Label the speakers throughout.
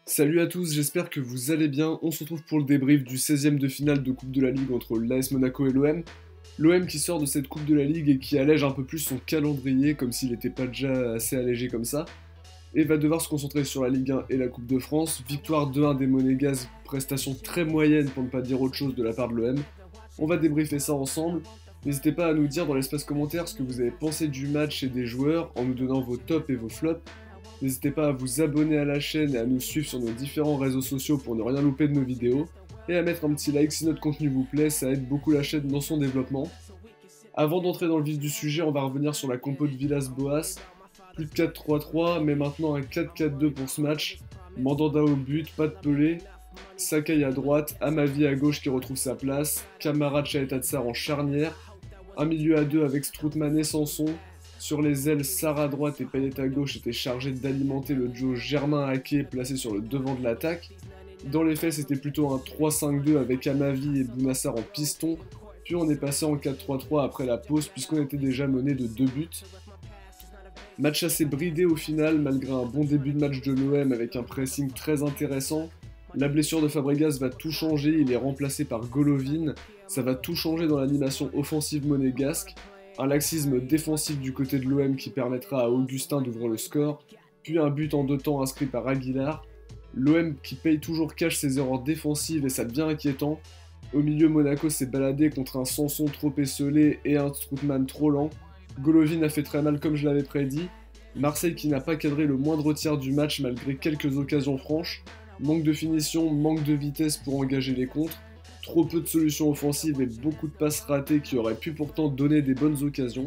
Speaker 1: Salut à tous, j'espère que vous allez bien. On se retrouve pour le débrief du 16e de finale de Coupe de la Ligue entre l'AS Monaco et l'OM. L'OM qui sort de cette Coupe de la Ligue et qui allège un peu plus son calendrier, comme s'il n'était pas déjà assez allégé comme ça, et va devoir se concentrer sur la Ligue 1 et la Coupe de France. Victoire 2-1 des Monégasques, prestation très moyenne pour ne pas dire autre chose de la part de l'OM. On va débriefer ça ensemble. N'hésitez pas à nous dire dans l'espace commentaire ce que vous avez pensé du match et des joueurs en nous donnant vos tops et vos flops. N'hésitez pas à vous abonner à la chaîne et à nous suivre sur nos différents réseaux sociaux pour ne rien louper de nos vidéos. Et à mettre un petit like si notre contenu vous plaît, ça aide beaucoup la chaîne dans son développement. Avant d'entrer dans le vif du sujet, on va revenir sur la compo de Villas-Boas. Plus de 4-3-3, mais maintenant un 4-4-2 pour ce match. Mandanda au but, pas de Pelé. Sakai à droite, Amavi à gauche qui retrouve sa place. Camara, Chaetatsar en charnière. Un milieu à deux avec Strootman et Sanson. Sur les ailes, Sarr à droite et Payet à gauche étaient chargés d'alimenter le duo Germain-Ake placé sur le devant de l'attaque. Dans les faits, c'était plutôt un 3-5-2 avec Amavi et Bounassar en piston, puis on est passé en 4-3-3 après la pause puisqu'on était déjà mené de 2 buts. Match assez bridé au final, malgré un bon début de match de l'OM avec un pressing très intéressant. La blessure de Fabregas va tout changer, il est remplacé par Golovin, ça va tout changer dans l'animation offensive monégasque. Un laxisme défensif du côté de l'OM qui permettra à Augustin d'ouvrir le score, puis un but en 2 temps inscrit par Aguilar. L'OM qui paye toujours cash ses erreurs défensives et ça devient inquiétant. Au milieu, Monaco s'est baladé contre un Sanson trop esselé et un Strootman trop lent. Golovin a fait très mal comme je l'avais prédit. Marseille qui n'a pas cadré le moindre tiers du match malgré quelques occasions franches. Manque de finition, manque de vitesse pour engager les contres. Trop peu de solutions offensives et beaucoup de passes ratées qui auraient pu pourtant donner des bonnes occasions.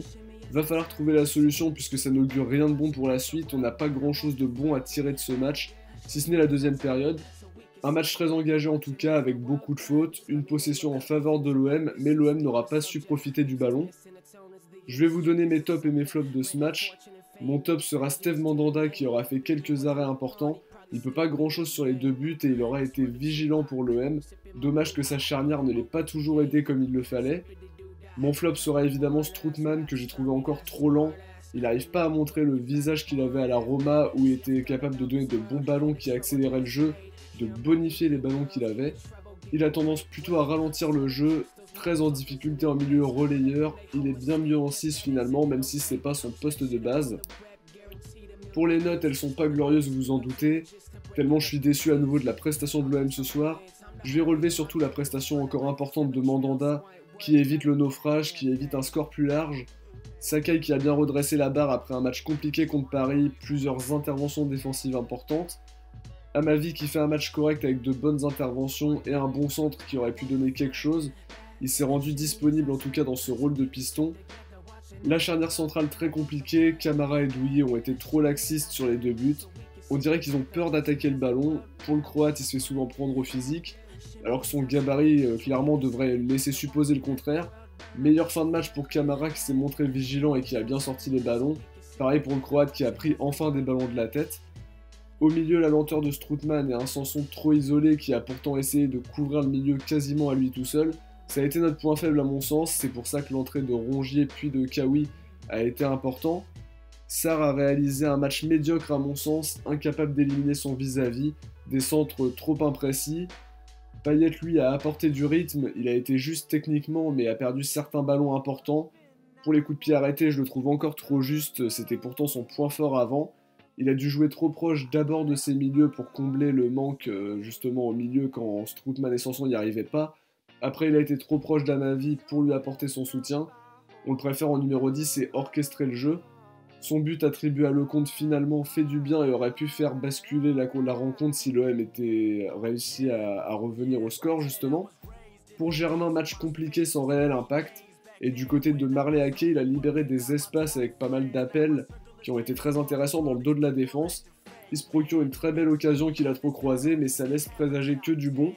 Speaker 1: Va falloir trouver la solution puisque ça n'augure rien de bon pour la suite, on n'a pas grand chose de bon à tirer de ce match, si ce n'est la deuxième période. Un match très engagé en tout cas avec beaucoup de fautes, une possession en faveur de l'OM, mais l'OM n'aura pas su profiter du ballon. Je vais vous donner mes tops et mes flops de ce match. Mon top sera Steve Mandanda qui aura fait quelques arrêts importants. Il peut pas grand chose sur les 2 buts et il aura été vigilant pour l'OM. Dommage que sa charnière ne l'ait pas toujours aidé comme il le fallait. Mon flop sera évidemment Strootman que j'ai trouvé encore trop lent. Il n'arrive pas à montrer le visage qu'il avait à la Roma où il était capable de donner de bons ballons qui accéléraient le jeu, de bonifier les ballons qu'il avait. Il a tendance plutôt à ralentir le jeu, très en difficulté en milieu relayeur. Il est bien mieux en 6 finalement, même si c'est pas son poste de base. Pour les notes, elles sont pas glorieuses, vous vous en doutez, tellement je suis déçu à nouveau de la prestation de l'OM ce soir. Je vais relever surtout la prestation encore importante de Mandanda, qui évite le naufrage, qui évite un score plus large. Sakai qui a bien redressé la barre après un match compliqué contre Paris, plusieurs interventions défensives importantes. Amavi qui fait un match correct avec de bonnes interventions et un bon centre qui aurait pu donner quelque chose. Il s'est rendu disponible en tout cas dans ce rôle de piston. La charnière centrale très compliquée, Camara et Douillet ont été trop laxistes sur les 2 buts. On dirait qu'ils ont peur d'attaquer le ballon. Pour le Croate, il se fait souvent prendre au physique, alors que son gabarit clairement devrait laisser supposer le contraire. Meilleure fin de match pour Camara qui s'est montré vigilant et qui a bien sorti les ballons. Pareil pour le Croate qui a pris enfin des ballons de la tête. Au milieu, la lenteur de Strootman et un Sanson trop isolé qui a pourtant essayé de couvrir le milieu quasiment à lui tout seul. Ça a été notre point faible à mon sens, c'est pour ça que l'entrée de Rongier puis de Kawi a été important. Sarr a réalisé un match médiocre à mon sens, incapable d'éliminer son vis-à-vis, des centres trop imprécis. Payet lui a apporté du rythme, il a été juste techniquement mais a perdu certains ballons importants. Pour les coups de pied arrêtés, je le trouve encore trop juste, c'était pourtant son point fort avant. Il a dû jouer trop proche d'abord de ses milieux pour combler le manque justement au milieu quand Strootman et Sanson n'y arrivaient pas. Après, il a été trop proche d'Amavi pour lui apporter son soutien. On le préfère en numéro 10 et orchestrer le jeu. Son but attribué à Lecomte finalement fait du bien et aurait pu faire basculer la rencontre si l'OM était réussi à revenir au score justement. Pour Germain, match compliqué sans réel impact. Et du côté de Marley Ake, il a libéré des espaces avec pas mal d'appels qui ont été très intéressants dans le dos de la défense. Il se procure une très belle occasion qu'il a trop croisée, mais ça laisse présager que du bon.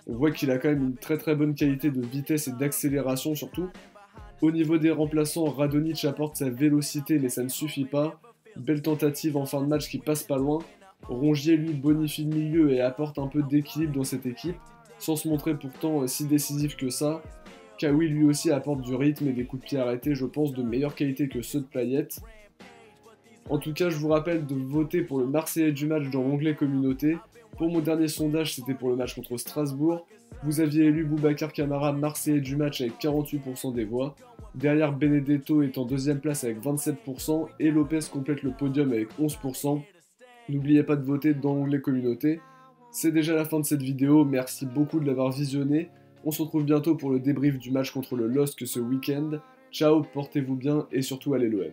Speaker 1: On voit qu'il a quand même une très très bonne qualité de vitesse et d'accélération surtout. Au niveau des remplaçants, Radonjic apporte sa vélocité mais ça ne suffit pas. Belle tentative en fin de match qui passe pas loin. Rongier lui bonifie le milieu et apporte un peu d'équilibre dans cette équipe, sans se montrer pourtant si décisif que ça. Kawi lui aussi apporte du rythme et des coups de pied arrêtés je pense de meilleure qualité que ceux de Payet. En tout cas, je vous rappelle de voter pour le Marseillais du match dans l'onglet communauté. Pour mon dernier sondage, c'était pour le match contre Strasbourg. Vous aviez élu Boubacar Kamara Marseillais du match avec 48% des voix. Derrière, Benedetto est en deuxième place avec 27% et Lopez complète le podium avec 11%. N'oubliez pas de voter dans l'onglet communauté. C'est déjà la fin de cette vidéo, merci beaucoup de l'avoir visionnée. On se retrouve bientôt pour le débrief du match contre le LOSC ce week-end. Ciao, portez-vous bien et surtout allez l'OM.